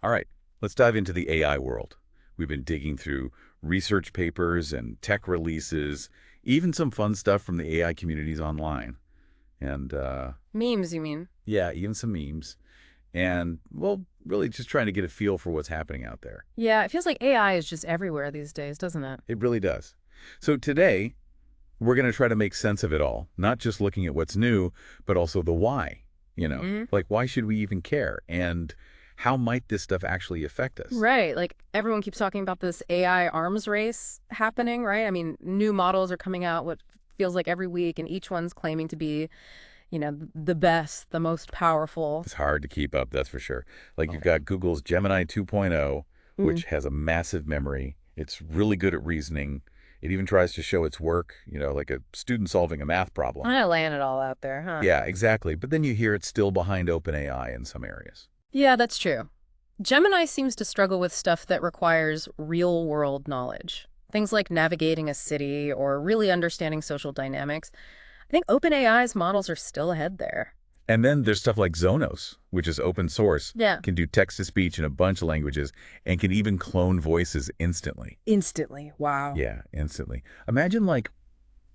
All right, let's dive into the AI world. We've been digging through research papers and tech releases, even some fun stuff from the AI communities online. And Memes, you mean? yeah, even some memes. And, well, really just trying to get a feel for what's happening out there. Yeah, it feels like AI is just everywhere these days, doesn't it? It really does. So today, we're going to try to make sense of it all, not just looking at what's new, but also the why. Hmm. Like why should we even care? And how might this stuff actually affect us? Right. Like everyone keeps talking about this AI arms race happening, right? I mean, new models are coming out what feels like every week, and each one's claiming to be, the best, the most powerful. It's hard to keep up, that's for sure. Like you've Oh. got Google's Gemini 2.0, Mm. which has a massive memory. It's really good at reasoning. It even tries to show its work, like a student solving a math problem. I'm not laying it all out there, huh? Yeah, exactly. But then you hear it's still behind OpenAI in some areas. Yeah, that's true. Gemini seems to struggle with stuff that requires real world knowledge. Things like navigating a city or really understanding social dynamics. I think OpenAI's models are still ahead there. And then there's stuff like Zonos, which is open source, Yeah. can do text to speech in a bunch of languages, and can even clone voices instantly. Instantly. Wow. Yeah, instantly. Imagine like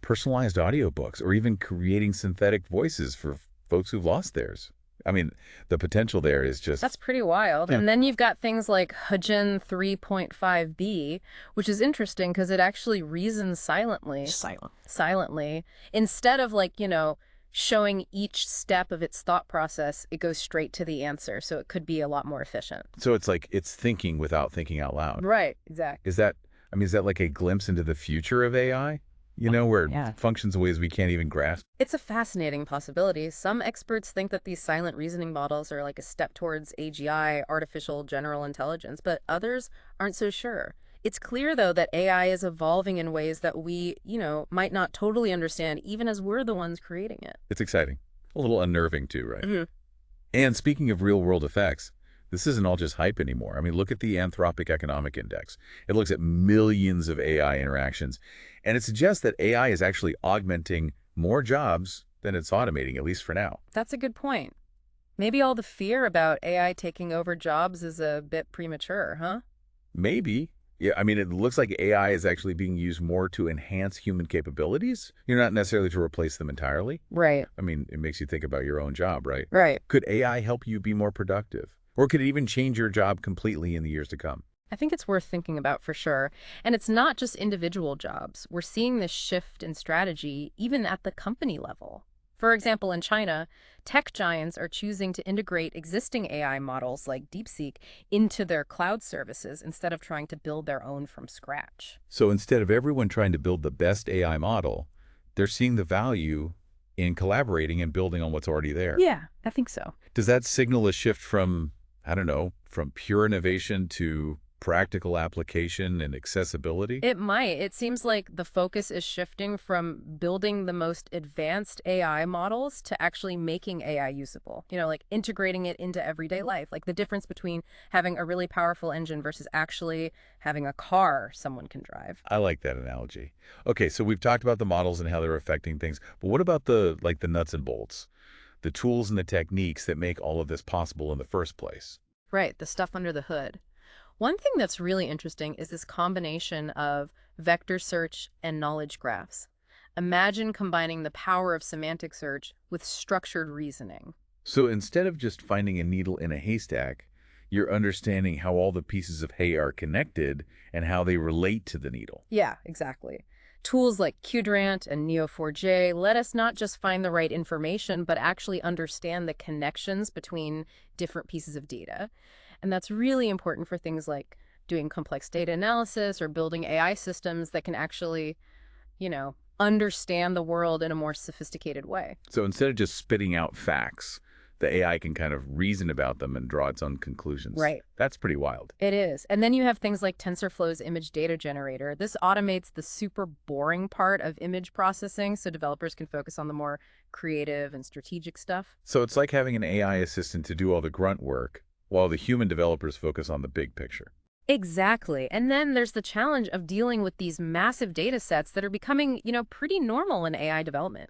personalized audiobooks or even creating synthetic voices for folks who've lost theirs. I mean, the potential there is just, That's pretty wild. yeah, And then you've got things like Hujin 3.5b, which is interesting because it actually reasons silently. Silent. Silently. Instead of showing each step of its thought process, it goes straight to the answer. So it could be a lot more efficient. so it's like it's thinking without thinking out loud. Right, exactly. Is that like a glimpse into the future of AI? Where it Yeah. functions in ways we can't even grasp? It's a fascinating possibility. Some experts think that these silent reasoning models are like a step towards AGI, artificial general intelligence, but others aren't so sure. It's clear, though, that AI is evolving in ways that we, might not totally understand, even as we're the ones creating it. It's exciting. A little unnerving too, right? Hmm. And speaking of real world effects, this isn't all just hype anymore. I mean, look at the Anthropic Economic Index. It looks at millions of AI interactions, and it suggests that AI is actually augmenting more jobs than it's automating, at least for now. That's a good point. Maybe all the fear about AI taking over jobs is a bit premature, huh? Maybe. Yeah, I mean, it looks like AI is actually being used more to enhance human capabilities. You're not necessarily to replace them entirely. Right, I mean, it makes you think about your own job, right? right. Could AI help you be more productive? Or could it even change your job completely in the years to come? I think it's worth thinking about for sure. And it's not just individual jobs. We're seeing this shift in strategy even at the company level. For example, in China, tech giants are choosing to integrate existing AI models like DeepSeek into their cloud services instead of trying to build their own from scratch. So instead of everyone trying to build the best AI model, they're seeing the value in collaborating and building on what's already there. Yeah, I think so. Does that signal a shift from, I don't know, from pure innovation to practical application and accessibility? It might. It seems like the focus is shifting from building the most advanced AI models to actually making AI usable, like integrating it into everyday life. Like the difference between having a really powerful engine versus actually having a car someone can drive. I like that analogy. Okay, so we've talked about the models and how they're affecting things, but what about the nuts and bolts, the tools and the techniques that make all of this possible in the first place? Right, the stuff under the hood. One thing that's really interesting is this combination of vector search and knowledge graphs. Imagine combining the power of semantic search with structured reasoning. So instead of just finding a needle in a haystack, you're understanding how all the pieces of hay are connected and how they relate to the needle. Yeah, exactly. Tools like Qdrant and Neo4j let us not just find the right information, but actually understand the connections between different pieces of data. And that's really important for things like doing complex data analysis or building AI systems that can actually, understand the world in a more sophisticated way. So instead of just spitting out facts, the AI can kind of reason about them and draw its own conclusions. Right. That's pretty wild. It is. And then you have things like TensorFlow's image data generator. This automates the super boring part of image processing so developers can focus on the more creative and strategic stuff. So it's like having an AI assistant to do all the grunt work while the human developers focus on the big picture. Exactly. And then there's the challenge of dealing with these massive data sets that are becoming, pretty normal in AI development.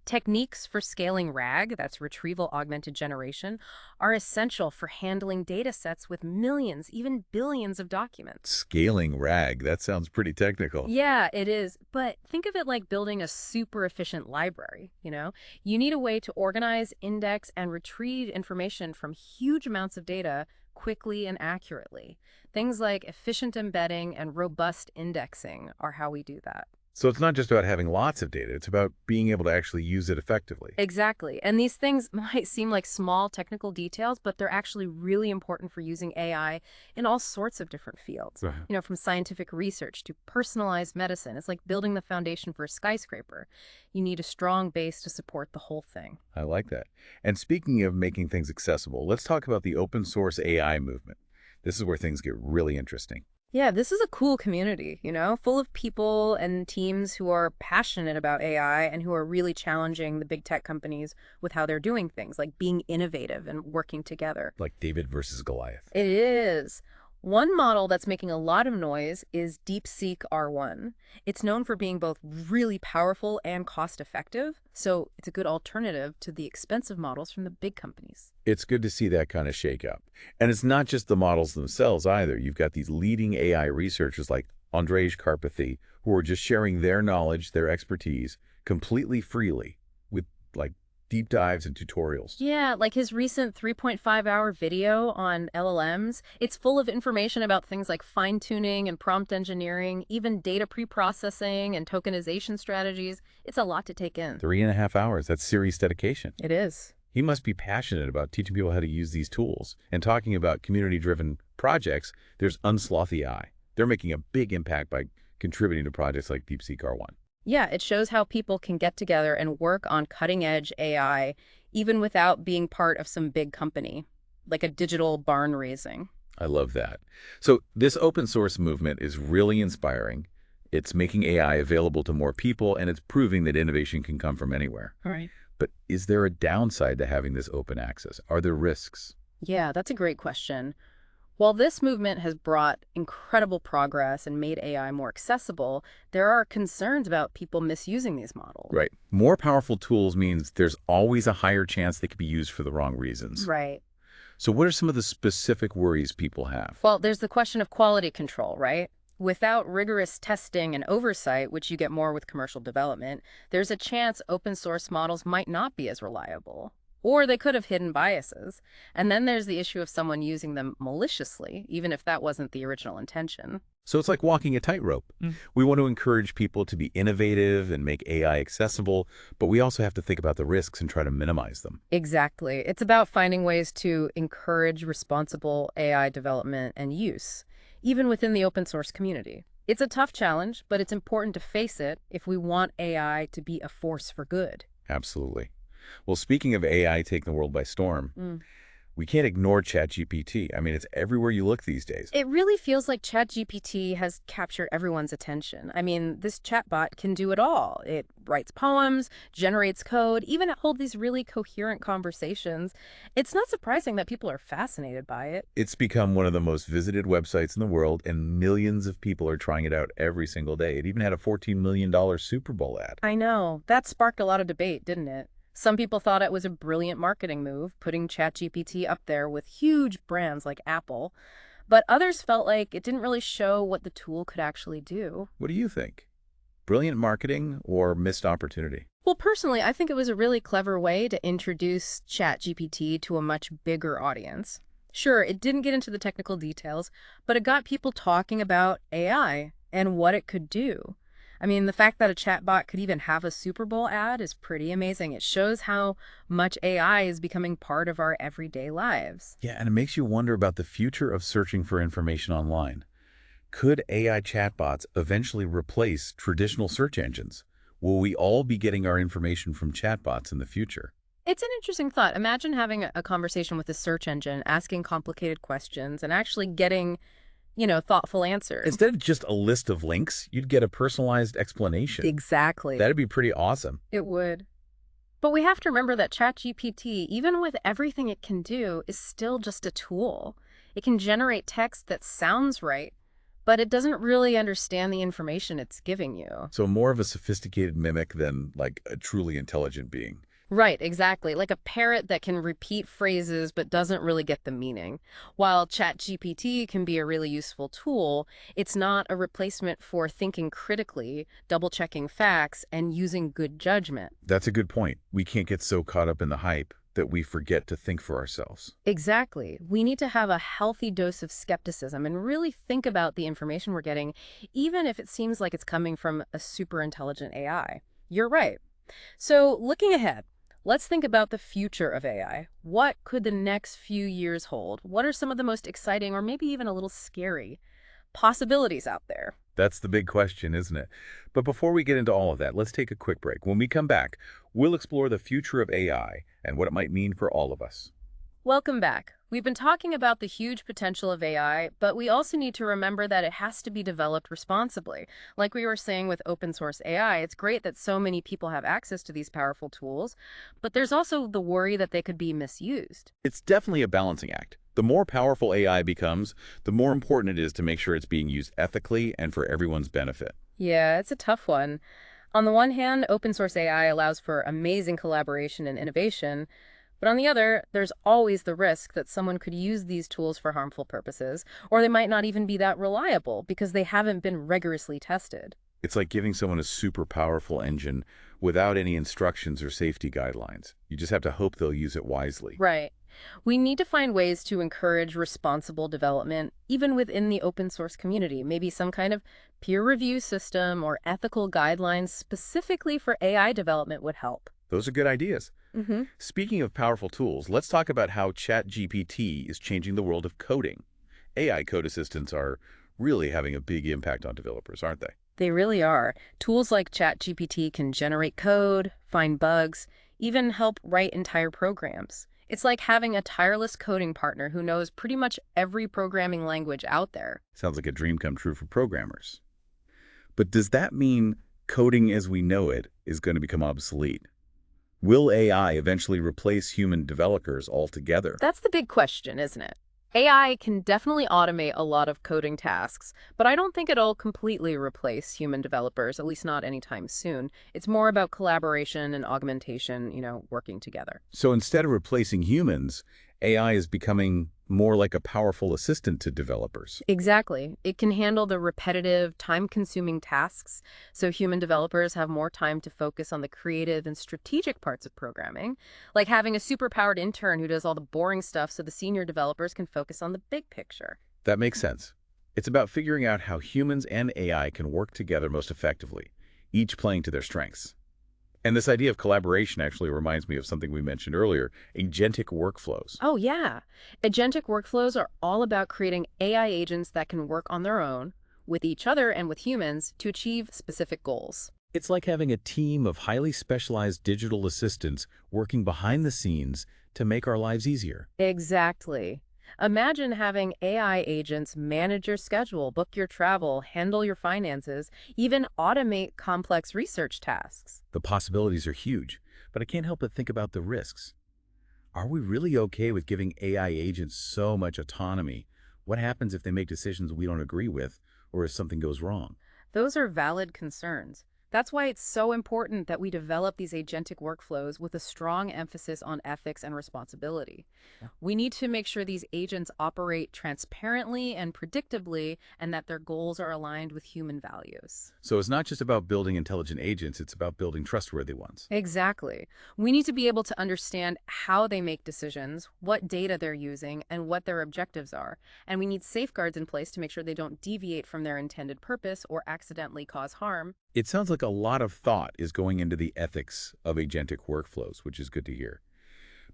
Techniques for scaling RAG, that's retrieval augmented generation, are essential for handling data sets with millions, even billions of documents. Scaling RAG, that sounds pretty technical. Yeah, it is. But think of it like building a super efficient library, you know? You need a way to organize, index, and retrieve information from huge amounts of data quickly and accurately. Things like efficient embedding and robust indexing are how we do that. So it's not just about having lots of data, it's about being able to actually use it effectively. Exactly. And these things might seem like small technical details, but they're actually really important for using AI in all sorts of different fields. Right. You know, from scientific research to personalized medicine. It's like building the foundation for a skyscraper. You need a strong base to support the whole thing. I like that. And speaking of making things accessible, let's talk about the open source AI movement. This is where things get really interesting. Yeah, this is a cool community, you know, full of people and teams who are passionate about AI and who are really challenging the big tech companies with how they're doing things, like being innovative and working together. Like David versus Goliath. It is. One model that's making a lot of noise is DeepSeek R1. It's known for being both really powerful and cost-effective, so it's a good alternative to the expensive models from the big companies. It's good to see that kind of shakeup. And it's not just the models themselves either. You've got these leading AI researchers like Andrej Karpathy, who are just sharing their knowledge, their expertise, completely freely with like deep dives and tutorials. Yeah, like his recent 3.5-hour video on LLMs. It's full of information about things like fine-tuning and prompt engineering, even data pre-processing and tokenization strategies. It's a lot to take in. 3.5 hours, that's serious dedication. It is. He must be passionate about teaching people how to use these tools. And talking about community-driven projects, there's Unsloth AI. They're making a big impact by contributing to projects like DeepSeek R1. Yeah, it shows how people can get together and work on cutting-edge AI, even without being part of some big company, like a digital barn raising. I love that. So this open source movement is really inspiring. It's making AI available to more people, and it's proving that innovation can come from anywhere. All right. But is there a downside to having this open access? Are there risks? Yeah, that's a great question. While this movement has brought incredible progress and made AI more accessible, there are concerns about people misusing these models. Right. More powerful tools means there's always a higher chance they could be used for the wrong reasons. Right. So what are some of the specific worries people have? Well, there's the question of quality control, right? Without rigorous testing and oversight, which you get more with commercial development, there's a chance open source models might not be as reliable. Or they could have hidden biases. And then there's the issue of someone using them maliciously, even if that wasn't the original intention. So it's like walking a tightrope. We want to encourage people to be innovative and make AI accessible, but we also have to think about the risks and try to minimize them. Exactly. It's about finding ways to encourage responsible AI development and use, even within the open source community. It's a tough challenge, but it's important to face it if we want AI to be a force for good. Absolutely. Well, speaking of AI taking the world by storm, we can't ignore ChatGPT. I mean, it's everywhere you look these days. It really feels like ChatGPT has captured everyone's attention. I mean, this chatbot can do it all. It writes poems, generates code, even hold these really coherent conversations. It's not surprising that people are fascinated by it. It's become one of the most visited websites in the world, and millions of people are trying it out every single day. It even had a $14 million Super Bowl ad. I know. That sparked a lot of debate, didn't it? Some people thought it was a brilliant marketing move, putting ChatGPT up there with huge brands like Apple. But others felt like it didn't really show what the tool could actually do. What do you think? Brilliant marketing or missed opportunity? Well, personally, I think it was a really clever way to introduce ChatGPT to a much bigger audience. Sure, it didn't get into the technical details, but it got people talking about AI and what it could do. I mean, the fact that a chatbot could even have a Super Bowl ad is pretty amazing. It shows how much AI is becoming part of our everyday lives. Yeah, and it makes you wonder about the future of searching for information online. Could AI chatbots eventually replace traditional search engines? Will we all be getting our information from chatbots in the future? It's an interesting thought. Imagine having a conversation with a search engine, asking complicated questions, and actually getting thoughtful answers. Instead of just a list of links, you'd get a personalized explanation. Exactly. That'd be pretty awesome. It would. But we have to remember that ChatGPT, even with everything it can do, is still just a tool. It can generate text that sounds right, but it doesn't really understand the information it's giving you. So more of a sophisticated mimic than like a truly intelligent being. Right, exactly. Like a parrot that can repeat phrases but doesn't really get the meaning. While ChatGPT can be a really useful tool, it's not a replacement for thinking critically, double-checking facts, and using good judgment. That's a good point. We can't get so caught up in the hype that we forget to think for ourselves. Exactly. We need to have a healthy dose of skepticism and really think about the information we're getting, even if it seems like it's coming from a super intelligent AI. You're right. So, looking ahead, let's think about the future of AI. What could the next few years hold? What are some of the most exciting or maybe even a little scary possibilities out there? That's the big question, isn't it? But before we get into all of that, let's take a quick break. When we come back, we'll explore the future of AI and what it might mean for all of us. Welcome back. We've been talking about the huge potential of AI, but we also need to remember that it has to be developed responsibly. Like we were saying with open source AI, it's great that so many people have access to these powerful tools, but there's also the worry that they could be misused. It's definitely a balancing act. The more powerful AI becomes, the more important it is to make sure it's being used ethically and for everyone's benefit. Yeah, it's a tough one. On the one hand, open source AI allows for amazing collaboration and innovation, but on the other, there's always the risk that someone could use these tools for harmful purposes, or they might not even be that reliable because they haven't been rigorously tested. It's like giving someone a super powerful engine without any instructions or safety guidelines. You just have to hope they'll use it wisely. Right. We need to find ways to encourage responsible development, even within the open source community. Maybe some kind of peer review system or ethical guidelines specifically for AI development would help. Those are good ideas. Hmm. Speaking of powerful tools, let's talk about how ChatGPT is changing the world of coding. AI code assistants are really having a big impact on developers, aren't they? They really are. Tools like ChatGPT can generate code, find bugs, even help write entire programs. It's like having a tireless coding partner who knows pretty much every programming language out there. Sounds like a dream come true for programmers. But does that mean coding as we know it is going to become obsolete? Will AI eventually replace human developers altogether? That's the big question, isn't it? AI can definitely automate a lot of coding tasks, but I don't think it'll completely replace human developers, at least not anytime soon. It's more about collaboration and augmentation, working together. So instead of replacing humans, AI is becoming more like a powerful assistant to developers. Exactly. It can handle the repetitive, time-consuming tasks, so human developers have more time to focus on the creative and strategic parts of programming, like having a superpowered intern who does all the boring stuff so the senior developers can focus on the big picture. That makes sense. It's about figuring out how humans and AI can work together most effectively, each playing to their strengths. And this idea of collaboration actually reminds me of something we mentioned earlier, agentic workflows. Oh, yeah. Agentic workflows are all about creating AI agents that can work on their own, with each other and with humans, to achieve specific goals. It's like having a team of highly specialized digital assistants working behind the scenes to make our lives easier. Exactly. Imagine having AI agents manage your schedule, book your travel, handle your finances, even automate complex research tasks. The possibilities are huge, but I can't help but think about the risks. Are we really okay with giving AI agents so much autonomy? What happens if they make decisions we don't agree with, or if something goes wrong? Those are valid concerns. That's why it's so important that we develop these agentic workflows with a strong emphasis on ethics and responsibility. We need to make sure these agents operate transparently and predictably, and that their goals are aligned with human values. So it's not just about building intelligent agents, it's about building trustworthy ones. Exactly. We need to be able to understand how they make decisions, what data they're using, and what their objectives are. And we need safeguards in place to make sure they don't deviate from their intended purpose or accidentally cause harm. It sounds like a lot of thought is going into the ethics of agentic workflows, which is good to hear.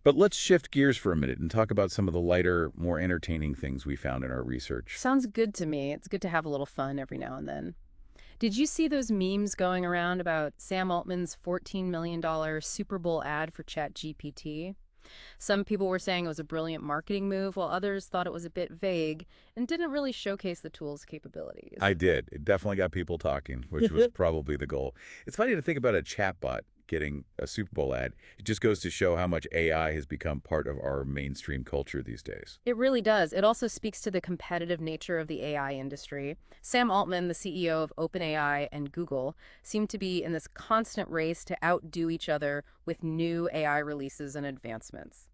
But let's shift gears for a minute and talk about some of the lighter, more entertaining things we found in our research. Sounds good to me. It's good to have a little fun every now and then. Did you see those memes going around about Sam Altman's $14 million Super Bowl ad for ChatGPT? Some people were saying it was a brilliant marketing move, while others thought it was a bit vague and didn't really showcase the tool's capabilities. I did. It definitely got people talking, which was probably the goal. It's funny to think about a chatbot getting a Super Bowl ad. It just goes to show how much AI has become part of our mainstream culture these days. It really does. It also speaks to the competitive nature of the AI industry. Sam Altman, the CEO of OpenAI and Google, seem to be in this constant race to outdo each other with new AI releases and advancements.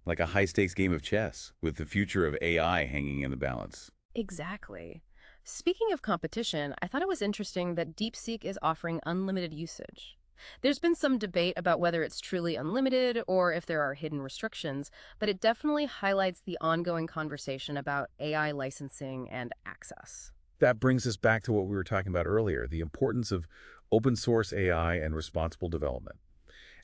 Like a high-stakes game of chess, with the future of AI hanging in the balance. Exactly. Speaking of competition, I thought it was interesting that DeepSeek is offering unlimited usage. There's been some debate about whether it's truly unlimited or if there are hidden restrictions, but it definitely highlights the ongoing conversation about AI licensing and access. That brings us back to what we were talking about earlier, the importance of open source AI and responsible development.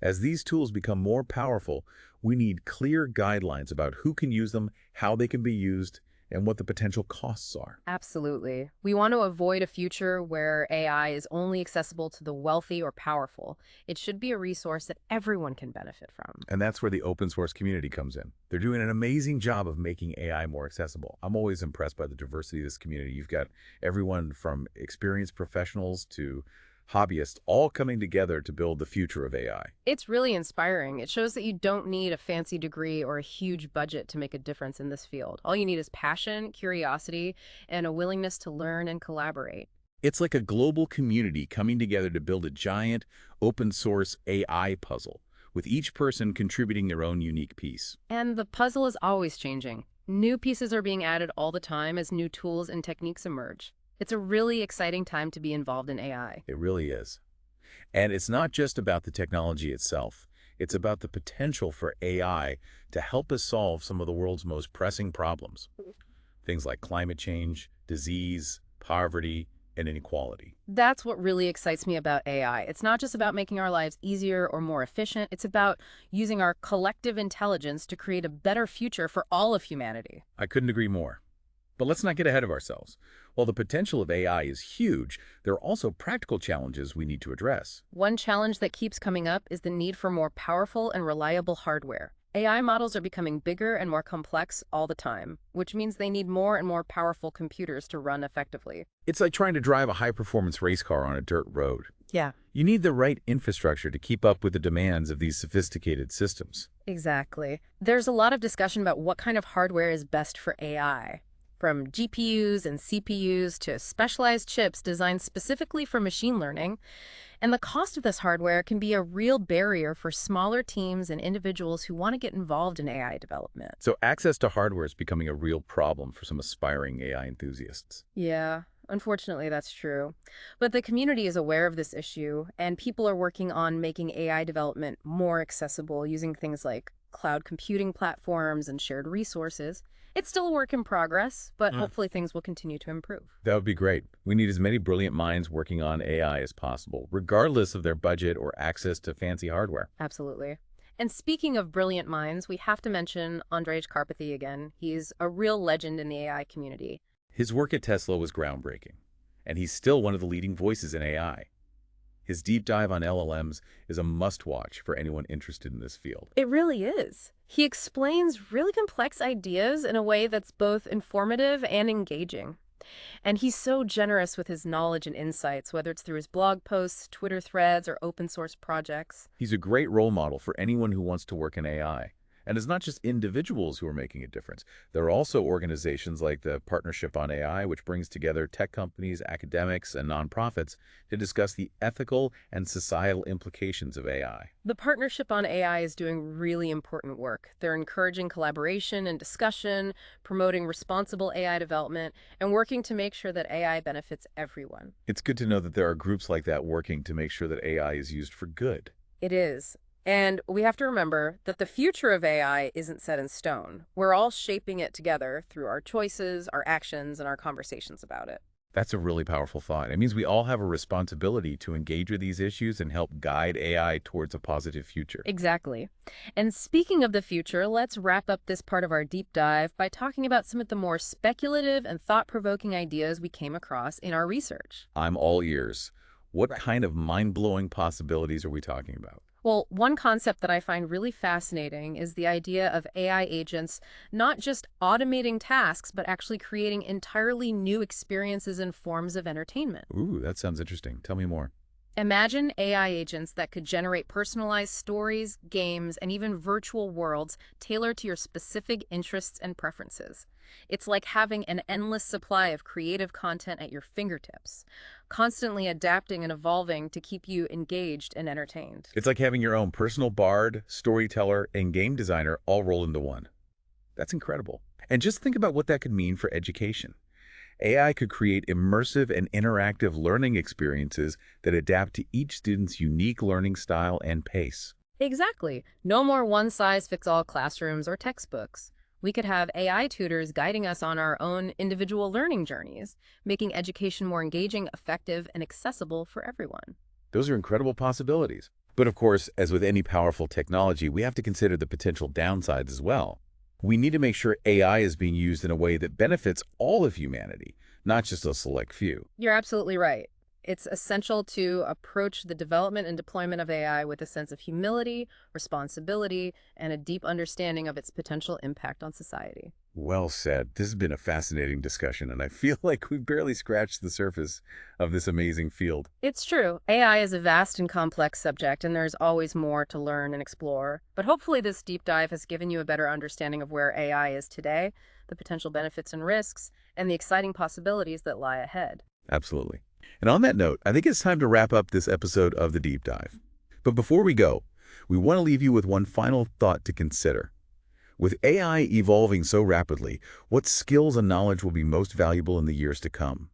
As these tools become more powerful, we need clear guidelines about who can use them, how they can be used, and what the potential costs are. Absolutely. We want to avoid a future where AI is only accessible to the wealthy or powerful. It should be a resource that everyone can benefit from. And that's where the open source community comes in. They're doing an amazing job of making AI more accessible. I'm always impressed by the diversity of this community. You've got everyone from experienced professionals to hobbyists all coming together to build the future of AI. It's really inspiring. It shows that you don't need a fancy degree or a huge budget to make a difference in this field. All you need is passion, curiosity, and a willingness to learn and collaborate. It's like a global community coming together to build a giant open source AI puzzle, with each person contributing their own unique piece. And the puzzle is always changing. New pieces are being added all the time as new tools and techniques emerge. It's a really exciting time to be involved in AI. It really is. And it's not just about the technology itself. It's about the potential for AI to help us solve some of the world's most pressing problems. Things like climate change, disease, poverty, and inequality. That's what really excites me about AI. It's not just about making our lives easier or more efficient. It's about using our collective intelligence to create a better future for all of humanity. I couldn't agree more. But let's not get ahead of ourselves. While the potential of AI is huge, there are also practical challenges we need to address. One challenge that keeps coming up is the need for more powerful and reliable hardware. AI models are becoming bigger and more complex all the time, which means they need more and more powerful computers to run effectively. It's like trying to drive a high-performance race car on a dirt road. Yeah, You need the right infrastructure to keep up with the demands of these sophisticated systems. exactly. There's a lot of discussion about what kind of hardware is best for AI. From GPUs and CPUs to specialized chips designed specifically for machine learning. And the cost of this hardware can be a real barrier for smaller teams and individuals who want to get involved in AI development. So access to hardware is becoming a real problem for some aspiring AI enthusiasts. Yeah, unfortunately, that's true. But the community is aware of this issue, and people are working on making AI development more accessible using things like cloud computing platforms and shared resources. It's still a work in progress, but hopefully things will continue to improve. That would be great. We need as many brilliant minds working on AI as possible, regardless of their budget or access to fancy hardware. Absolutely. And speaking of brilliant minds, we have to mention Andrej Karpathy again. He's a real legend in the AI community. His work at Tesla was groundbreaking, and he's still one of the leading voices in AI. His deep dive on LLMs is a must-watch for anyone interested in this field. It really is. He explains really complex ideas in a way that's both informative and engaging. And he's so generous with his knowledge and insights, whether it's through his blog posts, Twitter threads, or open source projects. He's a great role model for anyone who wants to work in AI. And it's not just individuals who are making a difference. There are also organizations like the Partnership on AI, which brings together tech companies, academics, and nonprofits to discuss the ethical and societal implications of AI. The Partnership on AI is doing really important work. They're encouraging collaboration and discussion, promoting responsible AI development, and working to make sure that AI benefits everyone. It's good to know that there are groups like that working to make sure that AI is used for good. It is. And we have to remember that the future of AI isn't set in stone. We're all shaping it together through our choices, our actions, and our conversations about it. That's a really powerful thought. It means we all have a responsibility to engage with these issues and help guide AI towards a positive future. Exactly. And speaking of the future, let's wrap up this part of our deep dive by talking about some of the more speculative and thought-provoking ideas we came across in our research. I'm all ears. What Right. kind of mind-blowing possibilities are we talking about? Well, one concept that I find really fascinating is the idea of AI agents not just automating tasks, but actually creating entirely new experiences and forms of entertainment. Ooh, that sounds interesting. Tell me more. Imagine AI agents that could generate personalized stories, games, and even virtual worlds tailored to your specific interests and preferences. It's like having an endless supply of creative content at your fingertips, constantly adapting and evolving to keep you engaged and entertained. It's like having your own personal bard, storyteller, and game designer all roll into one. That's incredible. And just think about what that could mean for education. AI could create immersive and interactive learning experiences that adapt to each student's unique learning style and pace. Exactly. No more one-size-fits-all classrooms or textbooks. We could have AI tutors guiding us on our own individual learning journeys, making education more engaging, effective, and accessible for everyone. Those are incredible possibilities. But of course, as with any powerful technology, we have to consider the potential downsides as well. We need to make sure AI is being used in a way that benefits all of humanity, not just a select few. You're absolutely right. It's essential to approach the development and deployment of AI with a sense of humility, responsibility, and a deep understanding of its potential impact on society. Well said. This has been a fascinating discussion, and I feel like we've barely scratched the surface of this amazing field. It's true. AI is a vast and complex subject, and there's always more to learn and explore. But hopefully this deep dive has given you a better understanding of where AI is today, the potential benefits and risks, and the exciting possibilities that lie ahead. Absolutely. And on that note, I think it's time to wrap up this episode of The Deep Dive. But before we go, we want to leave you with one final thought to consider. With AI evolving so rapidly, what skills and knowledge will be most valuable in the years to come?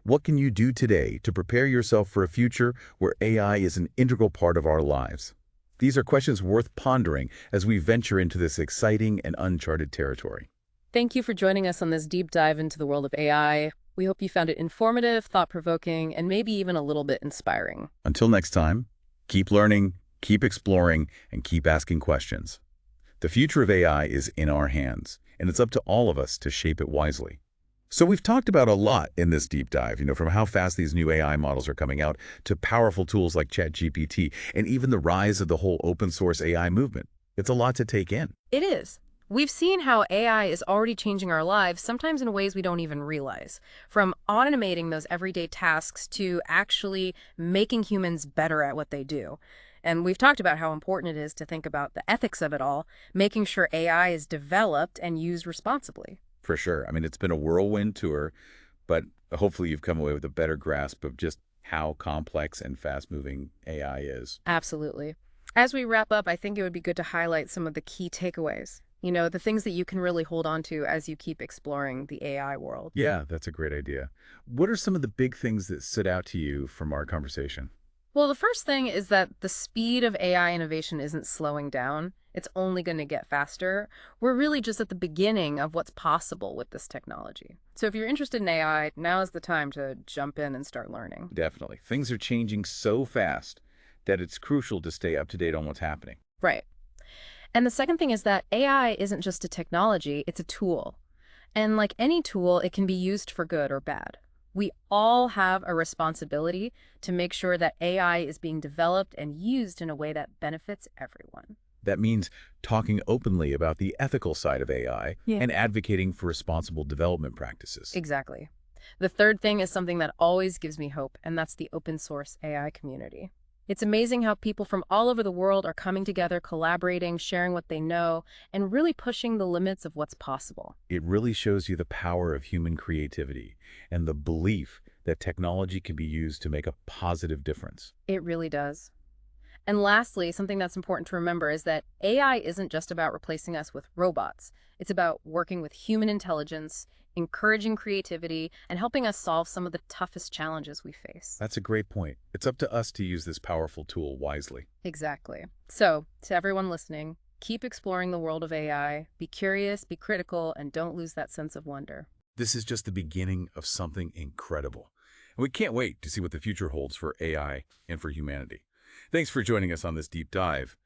What can you do today to prepare yourself for a future where AI is an integral part of our lives? These are questions worth pondering as we venture into this exciting and uncharted territory. Thank you for joining us on this deep dive into the world of AI. We hope you found it informative, thought-provoking, and maybe even a little bit inspiring. Until next time, keep learning, keep exploring, and keep asking questions. The future of AI is in our hands, and it's up to all of us to shape it wisely. So we've talked about a lot in this deep dive, from how fast these new AI models are coming out to powerful tools like ChatGPT and even the rise of the whole open source AI movement. It's a lot to take in. It is. We've seen how AI is already changing our lives, sometimes in ways we don't even realize. From automating those everyday tasks to actually making humans better at what they do. And we've talked about how important it is to think about the ethics of it all, making sure AI is developed and used responsibly. For sure. I mean, it's been a whirlwind tour, but hopefully you've come away with a better grasp of just how complex and fast-moving AI is. Absolutely. As we wrap up, I think it would be good to highlight some of the key takeaways. The things that you can really hold on to as you keep exploring the AI world. Yeah, that's a great idea. What are some of the big things that stood out to you from our conversation? Well, the first thing is that the speed of AI innovation isn't slowing down. It's only going to get faster. We're really just at the beginning of what's possible with this technology. So if you're interested in AI, now is the time to jump in and start learning. Definitely. Things are changing so fast that it's crucial to stay up to date on what's happening. Right. And the second thing is that AI isn't just a technology, it's a tool. And like any tool, it can be used for good or bad. We all have a responsibility to make sure that AI is being developed and used in a way that benefits everyone. That means talking openly about the ethical side of AI and advocating for responsible development practices. Exactly. The third thing is something that always gives me hope, and that's the open source AI community. It's amazing how people from all over the world are coming together, collaborating, sharing what they know, and really pushing the limits of what's possible. It really shows you the power of human creativity and the belief that technology can be used to make a positive difference. It really does. And lastly, something that's important to remember is that AI isn't just about replacing us with robots. It's about working with human intelligence, encouraging creativity, and helping us solve some of the toughest challenges we face. That's a great point. It's up to us to use this powerful tool wisely. Exactly. So, to everyone listening, keep exploring the world of AI, be curious, be critical, and don't lose that sense of wonder. This is just the beginning of something incredible. And we can't wait to see what the future holds for AI and for humanity. Thanks for joining us on this deep dive.